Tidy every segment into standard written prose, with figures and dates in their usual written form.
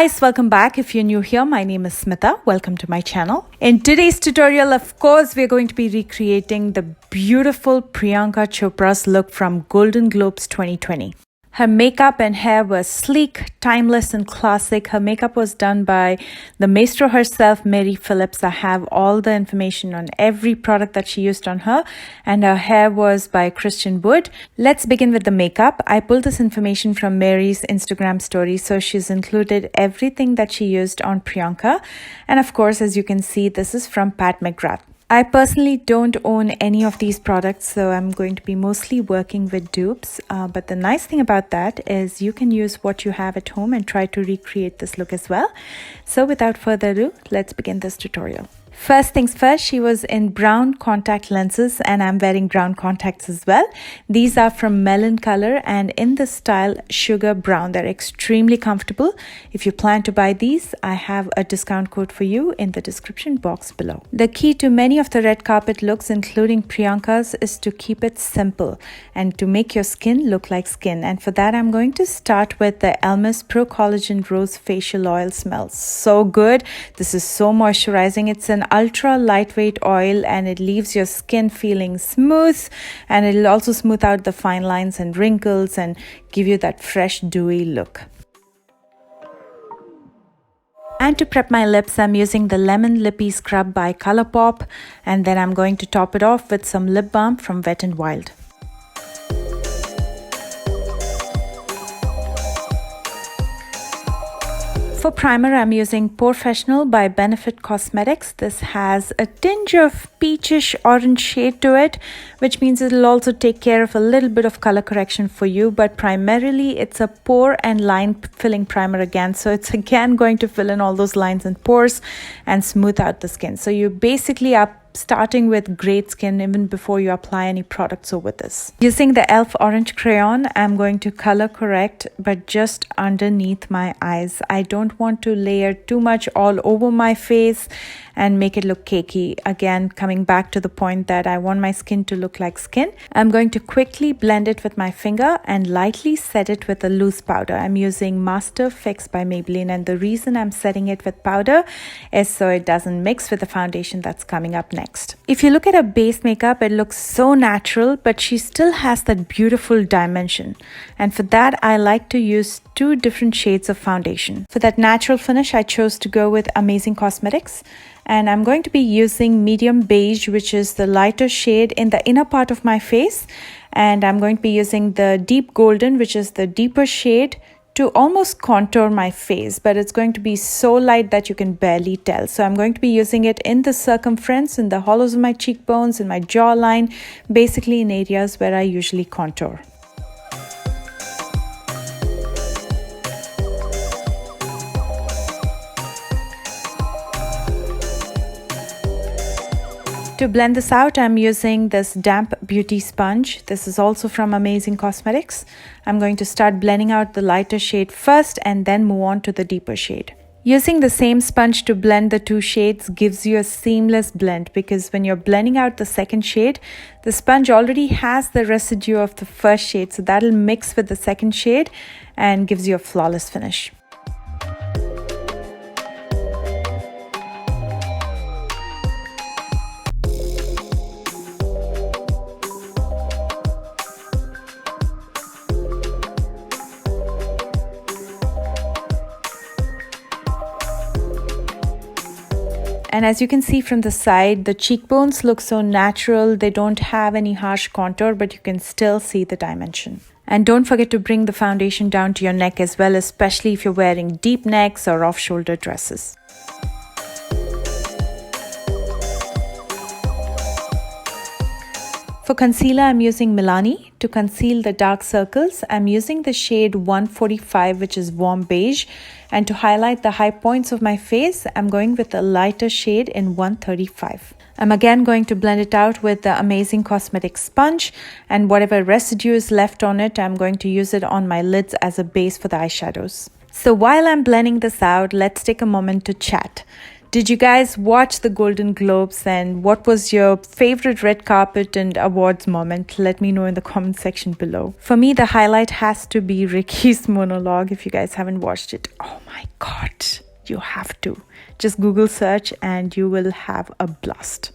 guys, welcome back. If you're new here, my name is Smita. Welcome to my channel. In today's tutorial, of course, we're going to be recreating the beautiful Priyanka Chopra's look from Golden Globes 2020. Her makeup and hair were sleek, timeless, and classic. Her makeup was done by the maestro herself, Mary Phillips. I have all the information on every product that she used on her. And her hair was by Christian Wood. Let's begin with the makeup. I pulled this information from Mary's Instagram story. So she's included everything that she used on Priyanka. And of course, as you can see, this is from Pat McGrath. I personally don't own any of these products, so I'm going to be mostly working with dupes. But the nice thing about that is you can use what you have at home and try to recreate this look as well. So without further ado, let's begin this tutorial. First things first, she was in brown contact lenses and I'm wearing brown contacts as well. These are from Melon Color and in the style Sugar Brown. They're extremely comfortable. If you plan to buy these, I have a discount code for you in the description box below. The key to many of the red carpet looks, including Priyanka's, is to keep it simple and to make your skin look like skin. And for that, I'm going to start with the Elmer's Pro Collagen Rose Facial Oil. Smells so good. This is so moisturizing. It's an ultra lightweight oil and it leaves your skin feeling smooth, and it'll also smooth out the fine lines and wrinkles and give you that fresh dewy look. And to prep my lips, I'm using the Lemon Lippy Scrub by Colourpop, and then I'm going to top it off with some lip balm from Wet n Wild. For primer, I'm using Professional by Benefit Cosmetics. This has a tinge of peachish orange shade to it, which means it'll also take care of a little bit of color correction for you, but primarily it's a pore and line filling primer again. So it's again going to fill in all those lines and pores and smooth out the skin. So you basically are starting with great skin even before you apply any products over this. Using the e.l.f. Orange Crayon, I'm going to color correct, but just underneath my eyes. I don't want to layer too much all over my face and make it look cakey. Again, coming back to the point that I want my skin to look like skin. I'm going to quickly blend it with my finger and lightly set it with a loose powder. I'm using Master Fix by Maybelline, and the reason I'm setting it with powder is so it doesn't mix with the foundation that's coming up next. If you look at her base makeup, it looks so natural, but she still has that beautiful dimension. And for that, I like to use two different shades of foundation. For that natural finish, I chose to go with Amazing Cosmetics. And I'm going to be using medium beige, which is the lighter shade in the inner part of my face. And I'm going to be using the deep golden, which is the deeper shade, to almost contour my face, but it's going to be so light that you can barely tell. So I'm going to be using it in the circumference, in the hollows of my cheekbones, in my jawline, basically in areas where I usually contour. To blend this out, I'm using this damp beauty sponge. This is also from Amazing Cosmetics. I'm going to start blending out the lighter shade first and then move on to the deeper shade. Using the same sponge to blend the two shades gives you a seamless blend, because when you're blending out the second shade, the sponge already has the residue of the first shade, so that'll mix with the second shade and gives you a flawless finish. And as you can see from the side, the cheekbones look so natural. They don't have any harsh contour, but you can still see the dimension. And don't forget to bring the foundation down to your neck as well, especially if you're wearing deep necks or off-shoulder dresses. For concealer, I'm using Milani. To conceal the dark circles, I'm using the shade 145, which is warm beige. And to highlight the high points of my face, I'm going with a lighter shade in 135. I'm again going to blend it out with the Amazing Cosmetics sponge, and whatever residue is left on it, I'm going to use it on my lids as a base for the eyeshadows. So while I'm blending this out, let's take a moment to chat. Did you guys watch the Golden Globes, and what was your favorite red carpet and awards moment? Let me know in the comment section below. For me, the highlight has to be Ricky's monologue. If you guys haven't watched it, oh my god, you have to. Just Google search and you will have a blast.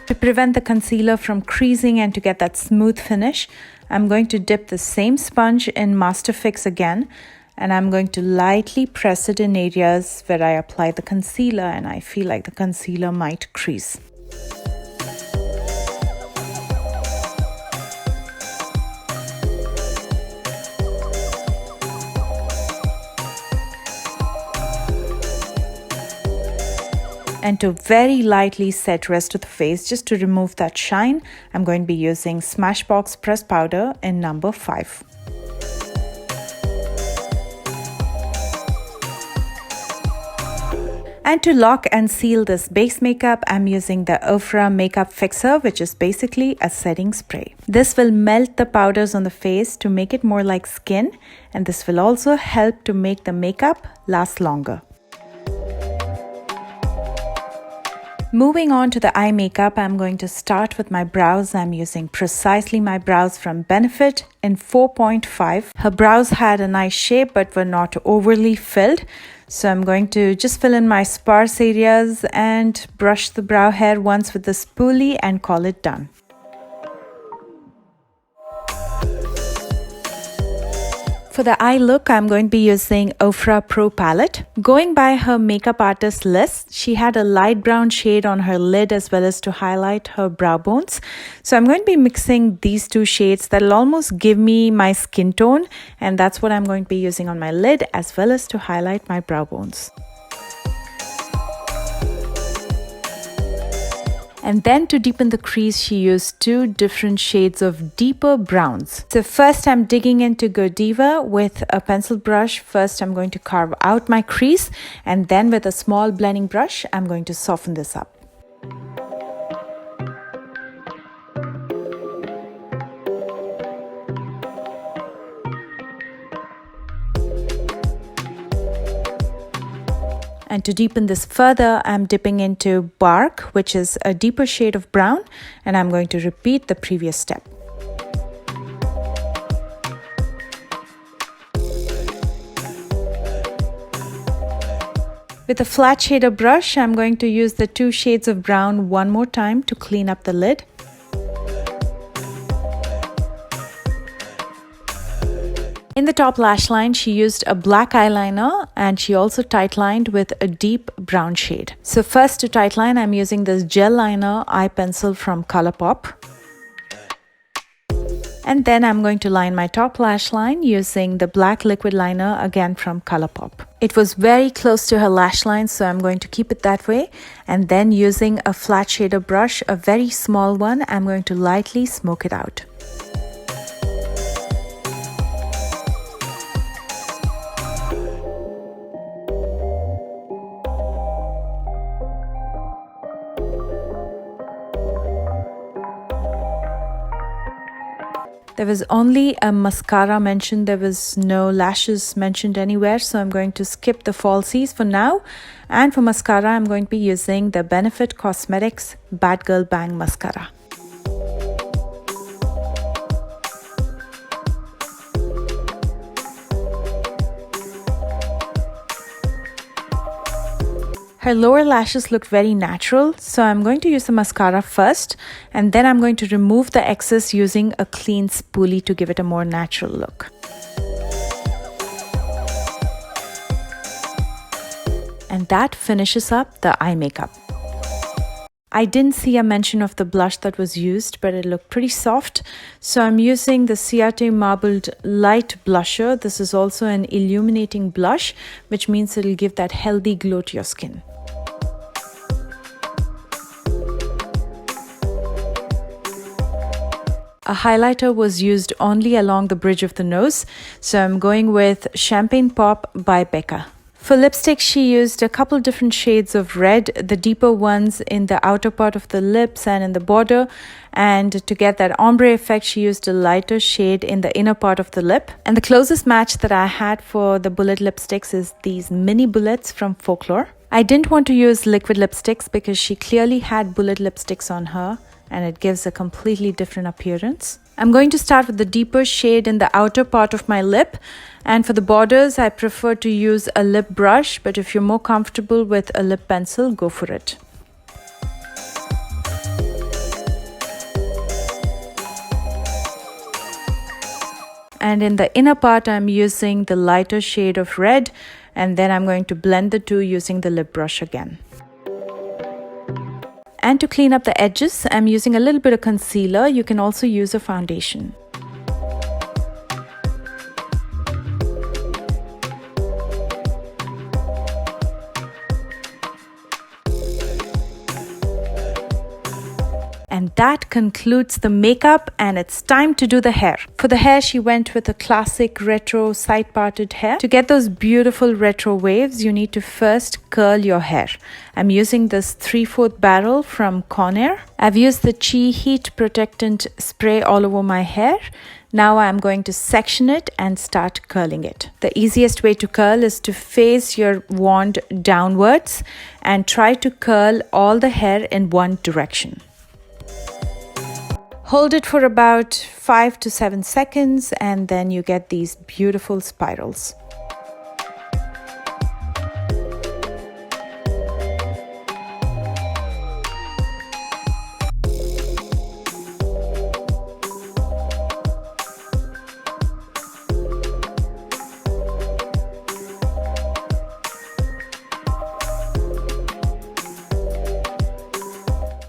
To prevent the concealer from creasing and to get that smooth finish, I'm going to dip the same sponge in Master Fix again, and I'm going to lightly press it in areas where I apply the concealer and I feel like the concealer might crease. And to very lightly set rest of the face, just to remove that shine, I'm going to be using Smashbox Press Powder in number 5. And to lock and seal this base makeup, I'm using the Ofra Makeup Fixer, which is basically a setting spray. This will melt the powders on the face to make it more like skin, and this will also help to make the makeup last longer. Moving on to the eye makeup, I'm going to start with my brows. I'm using Precisely My Brows from Benefit in 4.5. Her brows had a nice shape but were not overly filled. So I'm going to just fill in my sparse areas and brush the brow hair once with the spoolie and call it done. For the eye look, I'm going to be using Ofra Pro Palette. Going by her makeup artist list, she had a light brown shade on her lid as well as to highlight her brow bones. So I'm going to be mixing these two shades that'll almost give me my skin tone, and that's what I'm going to be using on my lid as well as to highlight my brow bones. And then to deepen the crease, she used 2 different shades of deeper browns. So first I'm digging into Godiva with a pencil brush. First I'm going to carve out my crease, and then with a small blending brush, I'm going to soften this up. And to deepen this further, I'm dipping into Bark, which is a deeper shade of brown, and I'm going to repeat the previous step. With a flat shader brush, I'm going to use the 2 shades of brown one more time to clean up the lid. In the top lash line, she used a black eyeliner and she also tightlined with a deep brown shade. So first to tightline, I'm using this gel liner eye pencil from Colourpop. And then I'm going to line my top lash line using the black liquid liner again from Colourpop. It was very close to her lash line, so I'm going to keep it that way. And then using a flat shader brush, a very small one, I'm going to lightly smoke it out. There was only a mascara mentioned, there was no lashes mentioned anywhere, so I'm going to skip the falsies for now. And for mascara, I'm going to be using the Benefit Cosmetics Bad Girl Bang Mascara. Her lower lashes looked very natural, so I'm going to use the mascara first, and then I'm going to remove the excess using a clean spoolie to give it a more natural look. And that finishes up the eye makeup. I didn't see a mention of the blush that was used, but it looked pretty soft. So I'm using the Ciate Marbled Light Blusher. This is also an illuminating blush, which means it'll give that healthy glow to your skin. A highlighter was used only along the bridge of the nose, so I'm going with Champagne Pop by Becca. For lipstick, she used a couple different shades of red, the deeper ones in the outer part of the lips and in the border. And to get that ombre effect, she used a lighter shade in the inner part of the lip. And the closest match that I had for the bullet lipsticks is these mini bullets from Folklore. I didn't want to use liquid lipsticks because she clearly had bullet lipsticks on her, and it gives a completely different appearance. I'm going to start with the deeper shade in the outer part of my lip, and for the borders I prefer to use a lip brush, but if you're more comfortable with a lip pencil, go for it. And in the inner part I'm using the lighter shade of red, and then I'm going to blend the two using the lip brush again. And to clean up the edges, I'm using a little bit of concealer. You can also use a foundation. And that concludes the makeup, and it's time to do the hair. For the hair, she went with a classic retro side parted hair. To get those beautiful retro waves, you need to first curl your hair. I'm using this 3/4 barrel from Conair. I've used the Chi heat protectant spray all over my hair. Now I'm going to section it and start curling it. The easiest way to curl is to face your wand downwards and try to curl all the hair in one direction. Hold it for about 5 to 7 seconds, and then you get these beautiful spirals.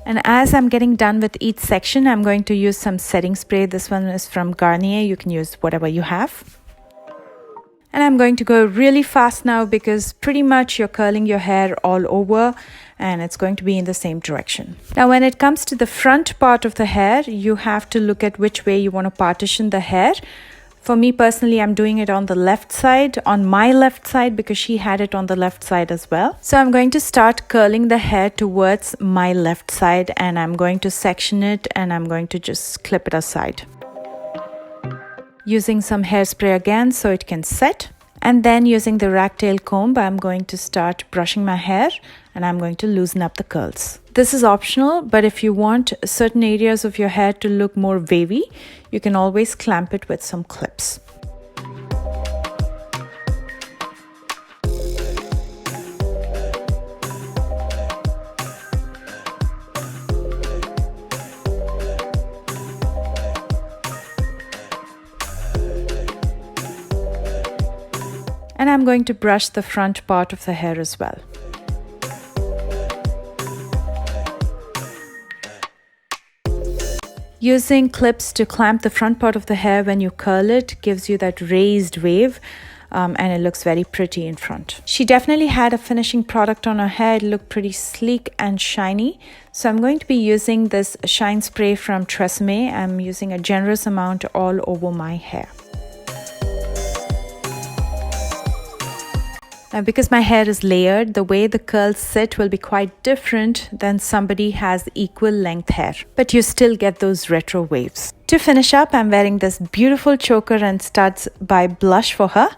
And as I'm getting done with each section, I'm going to use some setting spray. This one is from Garnier. You can use whatever you have. And I'm going to go really fast now because pretty much you're curling your hair all over and it's going to be in the same direction. Now, when it comes to the front part of the hair, you have to look at which way you want to partition the hair. For me personally, I'm doing it on the left side, on my left side, because she had it on the left side as well. So I'm going to start curling the hair towards my left side, and I'm going to section it and I'm going to just clip it aside. Using some hairspray again so it can set. And then using the ragtail comb, I'm going to start brushing my hair and I'm going to loosen up the curls. This is optional, but if you want certain areas of your hair to look more wavy, you can always clamp it with some clips. And I'm going to brush the front part of the hair as well. Using clips to clamp the front part of the hair when you curl it gives you that raised wave, and it looks very pretty in front. She definitely had a finishing product on her hair. It looked pretty sleek and shiny. So I'm going to be using this shine spray from Tresemme. I'm using a generous amount all over my hair. Now, because my hair is layered, the way the curls sit will be quite different than somebody has equal length hair, but you still get those retro waves. To finish up, I'm wearing this beautiful choker and studs by Blush for her,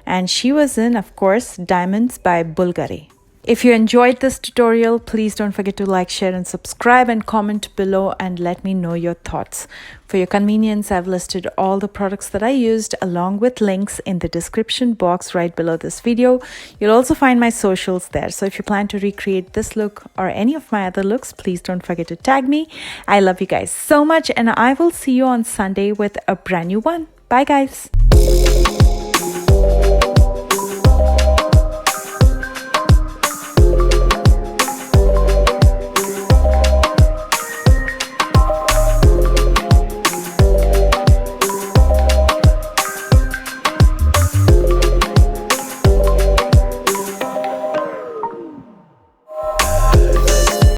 and she was in, of course, Diamonds by Bulgari. If you enjoyed this tutorial, please don't forget to like, share and subscribe and comment below and let me know your thoughts. For your convenience, I've listed all the products that I used along with links in the description box right below this video. You'll also find my socials there. So if you plan to recreate this look or any of my other looks, please don't forget to tag me. I love you guys so much, and I will see you on Sunday with a brand new one. Bye guys.